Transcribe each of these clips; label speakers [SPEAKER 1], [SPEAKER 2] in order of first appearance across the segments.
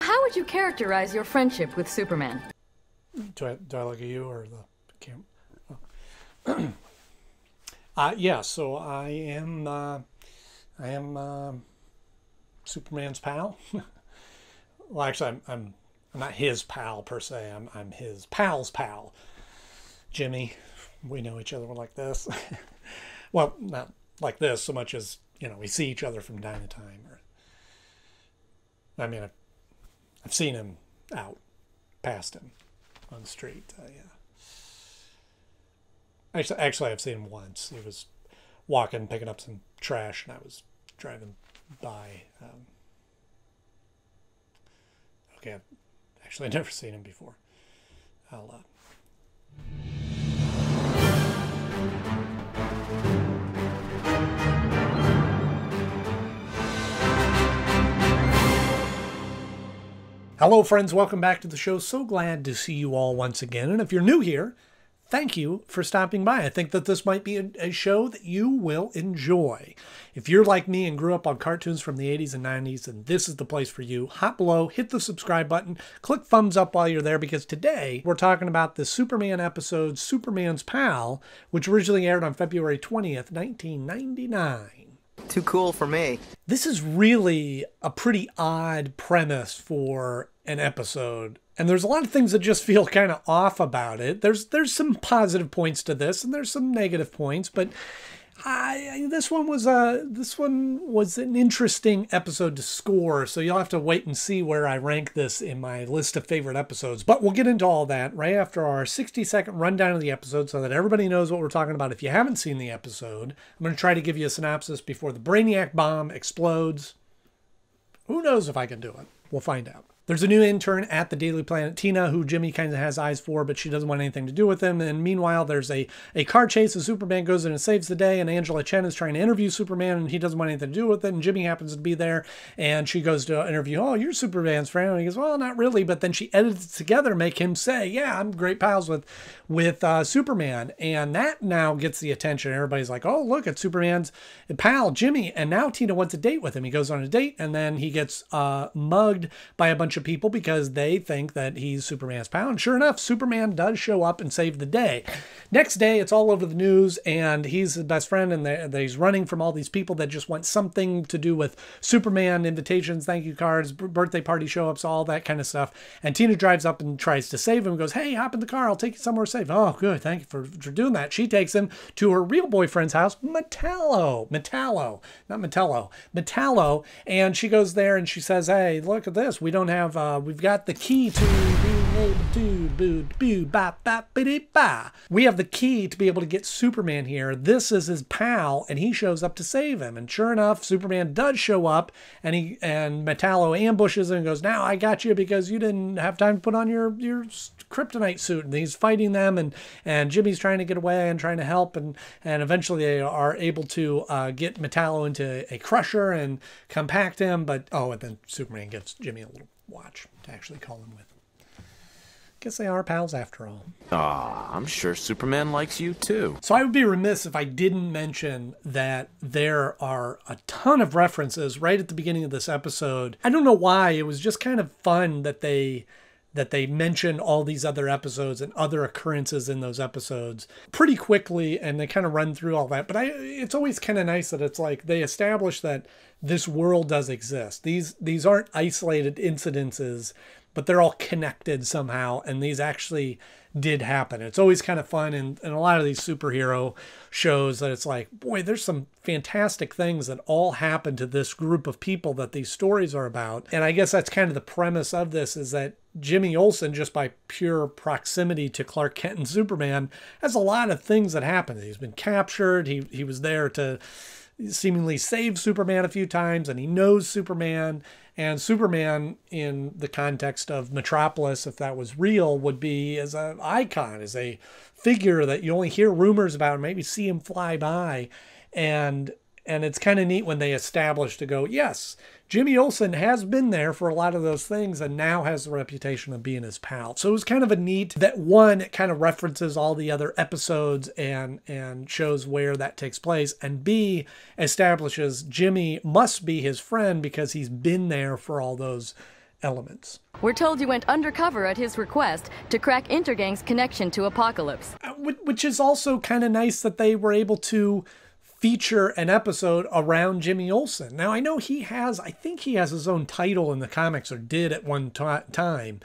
[SPEAKER 1] How would you characterize your friendship with Superman?
[SPEAKER 2] Do I look at you or the camera? Oh. Yeah, so I am Superman's pal. Well, actually, I'm not his pal per se. I'm his pal's pal, Jimmy. We know each other like this. Well, not like this so much as, you know, we see each other from time to time. I mean, I've seen him out, past him on the street. Yeah. Actually, I've seen him once. He was walking, picking up some trash, and I was driving by. Okay, I've actually never seen him before. I'll Hello friends, welcome back to the show. So glad to see you all once again. And if you're new here, thank you for stopping by. I think that this might be a show that you will enjoy. If you're like me and grew up on cartoons from the 80s and 90s, then this is the place for you. Hop below, hit the subscribe button, click thumbs up while you're there, because today we're talking about the Superman episode, Superman's Pal, which originally aired on February 20th, 1999.
[SPEAKER 3] Too cool for me.
[SPEAKER 2] This is really a pretty odd premise for an episode. And there's a lot of things that just feel kind of off about it. There's some positive points to this, and there's some negative points, but this one was an interesting episode to score. So you'll have to wait and see where I rank this in my list of favorite episodes. But we'll get into all that right after our 60-second rundown of the episode, so that everybody knows what we're talking about. If you haven't seen the episode, I'm going to try to give you a synopsis before the Brainiac bomb explodes. Who knows if I can do it? We'll find out. There's a new intern at the Daily Planet, Tina, who Jimmy kind of has eyes for, but she doesn't want anything to do with him. And meanwhile, there's a car chase, and Superman goes in and saves the day, and Angela Chen is trying to interview Superman, and he doesn't want anything to do with it, and Jimmy happens to be there, and she goes to interview, oh, you're Superman's friend, and he goes, well, not really, but then she edits it together, make him say, yeah, I'm great pals with Superman, and that now gets the attention. Everybody's like, oh, look, it's Superman's pal, Jimmy, and now Tina wants a date with him. He goes on a date, and then he gets mugged by a bunch of people because they think that he's Superman's pal. And sure enough, Superman does show up and save the day. Next day, it's all over the news, and he's his best friend, and he's running from all these people that just want something to do with Superman, invitations, thank you cards, birthday party show-ups, all that kind of stuff. And Tina drives up and tries to save him, goes, hey, hop in the car, I'll take you somewhere safe. Oh, good, thank you for doing that. She takes him to her real boyfriend's house, Metallo, and she goes there and she says, hey, look at this. We don't have, we've got the key to being able to we have the key to be able to get Superman here. This is his pal, and he shows up to save him. And sure enough, Superman does show up, and Metallo ambushes him and goes, now I got you because you didn't have time to put on your kryptonite suit. And he's fighting them, and Jimmy's trying to get away and trying to help, and eventually they are able to get Metallo into a crusher and compact him. But and then Superman gives Jimmy a little watch to actually call him with. Guess they are pals after all.
[SPEAKER 4] I'm sure Superman likes you too.
[SPEAKER 2] So I would be remiss if I didn't mention that there are a ton of references right at the beginning of this episode. I don't know why. It was just kind of fun that they mention all these other episodes and other occurrences in those episodes pretty quickly, and they kind of run through all that. But it's always kind of nice that it's like they establish that this world does exist. These aren't isolated incidences, but they're all connected somehow, and these actually did happen. It's always kind of fun in a lot of these superhero shows that it's like, boy, there's some fantastic things that all happen to this group of people that these stories are about. And I guess that's kind of the premise of this, is that Jimmy Olsen, just by pure proximity to Clark Kent and Superman, has a lot of things that happen. He's been captured. He was there to seemingly save Superman a few times, and he knows Superman. And Superman, in the context of Metropolis, if that was real, would be as an icon, as a figure that you only hear rumors about and maybe see him fly by. And it's kind of neat when they establish to go, yes, Jimmy Olsen has been there for a lot of those things and now has the reputation of being his pal. So it was kind of a neat that, one, it kind of references all the other episodes and shows where that takes place, and B, establishes Jimmy must be his friend because he's been there for all those elements.
[SPEAKER 1] We're told you went undercover at his request to crack Intergang's connection to Apocalypse.
[SPEAKER 2] Which is also kind of nice that they were able to feature an episode around Jimmy Olsen. Now, I know I think he has his own title in the comics, or did at one time,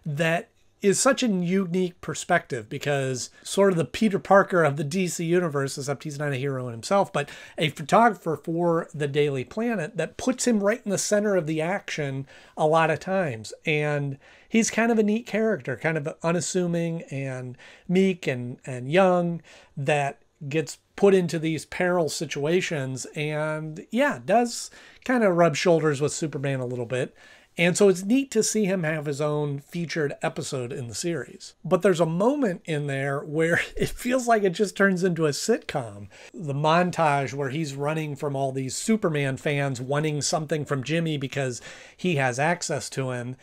[SPEAKER 2] that is such a unique perspective, because sort of the Peter Parker of the DC universe, except he's not a hero in himself, but a photographer for the Daily Planet that puts him right in the center of the action a lot of times. And he's kind of a neat character, kind of unassuming and meek and young, that gets put into these peril situations and, yeah, does kind of rub shoulders with Superman a little bit. And so it's neat to see him have his own featured episode in the series. But there's a moment in there where it feels like it just turns into a sitcom. The montage where he's running from all these Superman fans wanting something from Jimmy because he has access to him.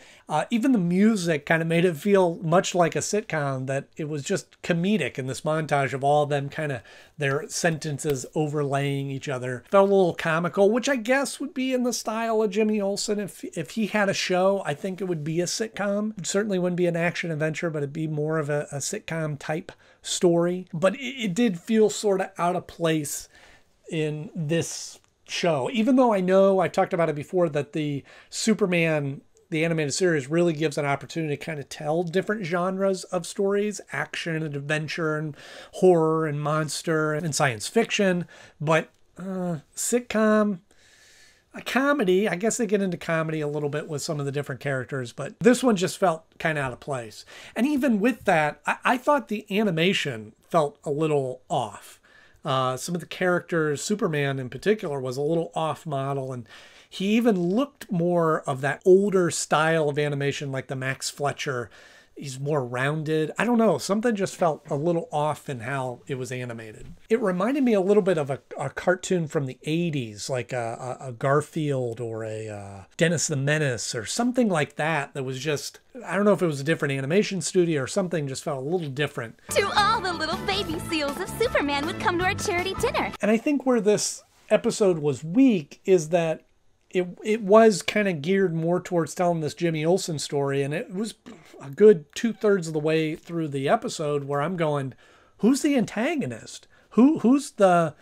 [SPEAKER 2] Even the music kind of made it feel much like a sitcom, that it was just comedic in this montage of all of them kind of their sentences overlaying each other. Felt a little comical, which I guess would be in the style of Jimmy Olsen. If he had a show, I think it would be a sitcom. It certainly wouldn't be an action adventure, but it'd be more of a sitcom type story. But it did feel sort of out of place in this show, even though I know I've talked about it before, that the Superman, the animated series, really gives an opportunity to kind of tell different genres of stories: action and adventure and horror and monster and science fiction. But sitcom, a comedy, I guess they get into comedy a little bit with some of the different characters, but this one just felt kind of out of place. And even with that, I thought the animation felt a little off. Some of the characters, Superman in particular, was a little off model, and he even looked more of that older style of animation, like the Max Fletcher. He's more rounded. I don't know. Something just felt a little off in how it was animated. It reminded me a little bit of a cartoon from the 80s, like a Garfield or a Dennis the Menace or something like that. That was just, I don't know if it was a different animation studio or something, just felt a little different.
[SPEAKER 5] To all the little baby seals of Superman would come to our charity dinner.
[SPEAKER 2] And I think where this episode was weak is that it was kind of geared more towards telling this Jimmy Olsen story, and it was a good 2/3 of the way through the episode where I'm going, who's the antagonist? Where's the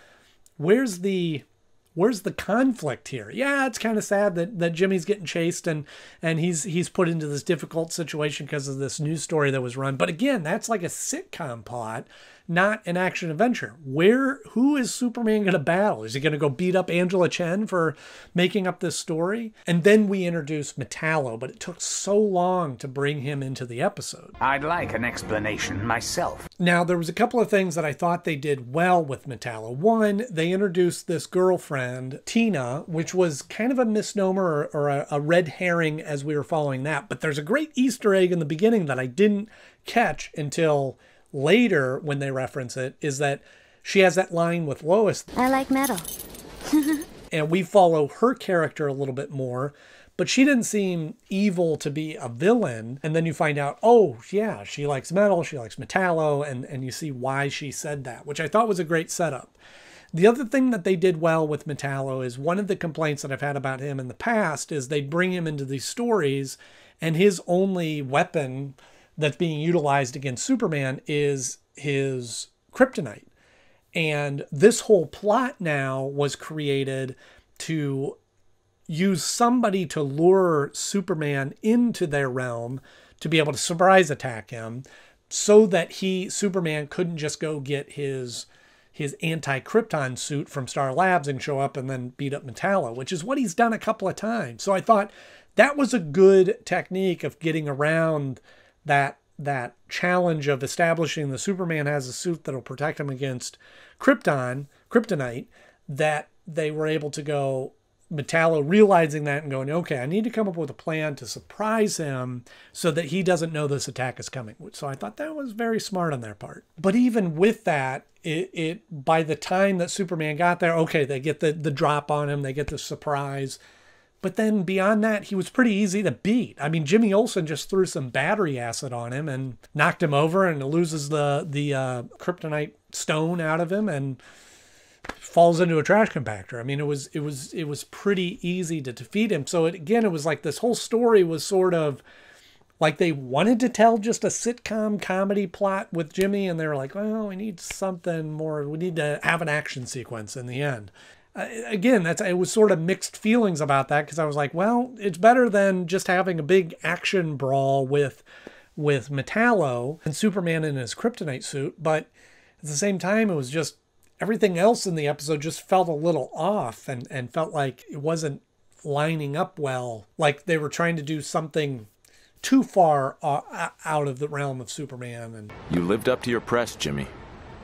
[SPEAKER 2] conflict here? Yeah, it's kind of sad that Jimmy's getting chased and he's put into this difficult situation because of this news story that was run. But again, that's like a sitcom plot, not an action adventure. Who is Superman going to battle? Is he going to go beat up Angela Chen for making up this story? And then we introduced Metallo, but it took so long to bring him into the episode.
[SPEAKER 6] I'd like an explanation myself.
[SPEAKER 2] Now, there was a couple of things that I thought they did well with Metallo. One, they introduced this girlfriend, Tina, which was kind of a misnomer or a red herring as we were following that. But there's a great Easter egg in the beginning that I didn't catch until later when they reference it, is that she has that line with Lois.
[SPEAKER 5] I like metal.
[SPEAKER 2] And we follow her character a little bit more, but she didn't seem evil to be a villain. And then you find out, oh yeah, she likes metal, she likes Metallo, and you see why she said that, which I thought was a great setup. The other thing that they did well with Metallo is, one of the complaints that I've had about him in the past is they'd bring him into these stories and his only weapon that's being utilized against Superman is his kryptonite. And this whole plot now was created to use somebody to lure Superman into their realm to be able to surprise attack him, so that Superman couldn't just go get his anti-Krypton suit from Star Labs and show up and then beat up Metallo, which is what he's done a couple of times. So I thought that was a good technique of getting around that challenge of establishing the Superman has a suit that'll protect him against kryptonite, that they were able to go, Metallo realizing that and going, okay, I need to come up with a plan to surprise him so that he doesn't know this attack is coming. So I thought that was very smart on their part. But even with that, it by the time that Superman got there, okay, they get the drop on him, they get the surprise. But then beyond that, he was pretty easy to beat. I mean, Jimmy Olsen just threw some battery acid on him and knocked him over and loses the kryptonite stone out of him. And falls into a trash compactor. I mean, it was pretty easy to defeat him. So again, it was like this whole story was sort of like they wanted to tell just a sitcom comedy plot with Jimmy, and they were like, well, we need something more. We need to have an action sequence in the end. Again, it was sort of mixed feelings about that, because I was like, well, it's better than just having a big action brawl with Metallo and Superman in his kryptonite suit. But at the same time, it was just everything else in the episode just felt a little off and felt like it wasn't lining up well. Like they were trying to do something too far out of the realm of Superman. And
[SPEAKER 4] You lived up to your press, Jimmy.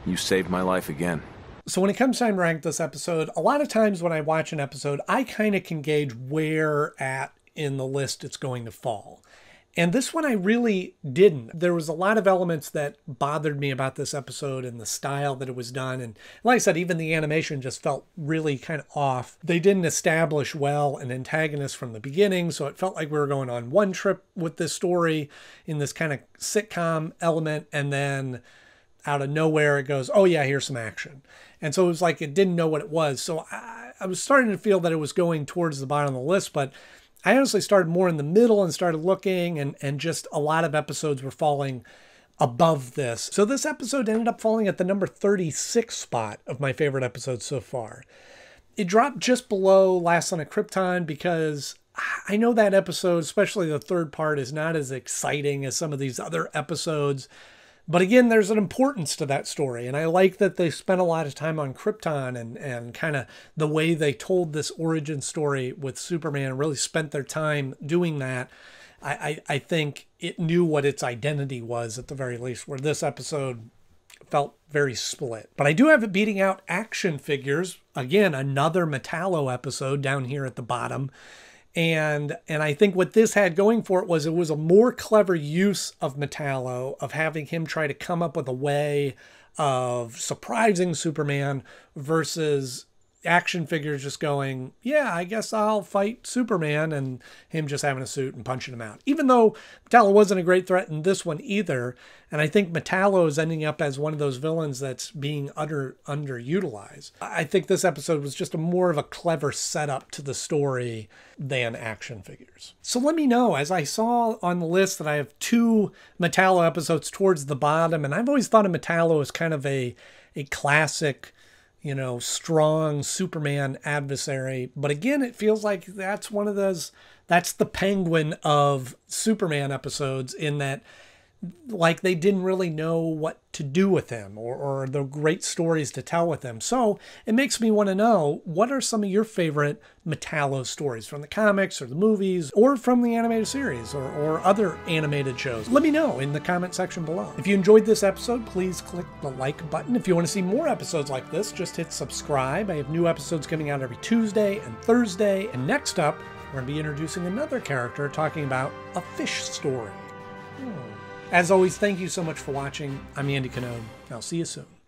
[SPEAKER 4] You saved my life again.
[SPEAKER 2] so when it comes time to rank this episode, a lot of times when I watch an episode, I kind of can gauge where at in the list it's going to fall. And this one I really didn't. There was a lot of elements that bothered me about this episode and the style that it was done. And like I said, even the animation just felt really kind of off. They didn't establish well an antagonist from the beginning, so it felt like we were going on one trip with this story in this kind of sitcom element, and then out of nowhere it goes, oh yeah, here's some action. And so it was like it didn't know what it was. So I was starting to feel that it was going towards the bottom of the list, but I honestly started more in the middle and started looking, and just a lot of episodes were falling above this. So this episode ended up falling at the number 36 spot of my favorite episodes so far. It dropped just below Last Son of Krypton because I know that episode, especially the third part, is not as exciting as some of these other episodes. But again, there's an importance to that story. And I like that they spent a lot of time on Krypton and kind of the way they told this origin story with Superman, really spent their time doing that. I think it knew what its identity was at the very least, where this episode felt very split. But I do have it beating out Action Figures. Again, another Metallo episode down here at the bottom. And I think what this had going for it was a more clever use of Metallo, of having him try to come up with a way of surprising Superman versus Action Figures just going, yeah, I guess I'll fight Superman, and him just having a suit and punching him out. Even though Metallo wasn't a great threat in this one either. And I think Metallo is ending up as one of those villains that's being underutilized. I think this episode was just more of a clever setup to the story than Action Figures. So let me know, as I saw on the list that I have 2 Metallo episodes towards the bottom, and I've always thought of Metallo as kind of a classic, you know, strong Superman adversary. But again, it feels like that's one of those, that's the Penguin of Superman episodes, in that like they didn't really know what to do with him or the great stories to tell with him. So it makes me want to know, what are some of your favorite Metallo stories from the comics or the movies or from the animated series or other animated shows? Let me know in the comment section below. If you enjoyed this episode, please click the like button. If you want to see more episodes like this, just hit subscribe. I have new episodes coming out every Tuesday and Thursday. And next up, we're going to be introducing another character, talking about a fish story. As always, thank you so much for watching. I'm Andy Knode. I'll see you soon.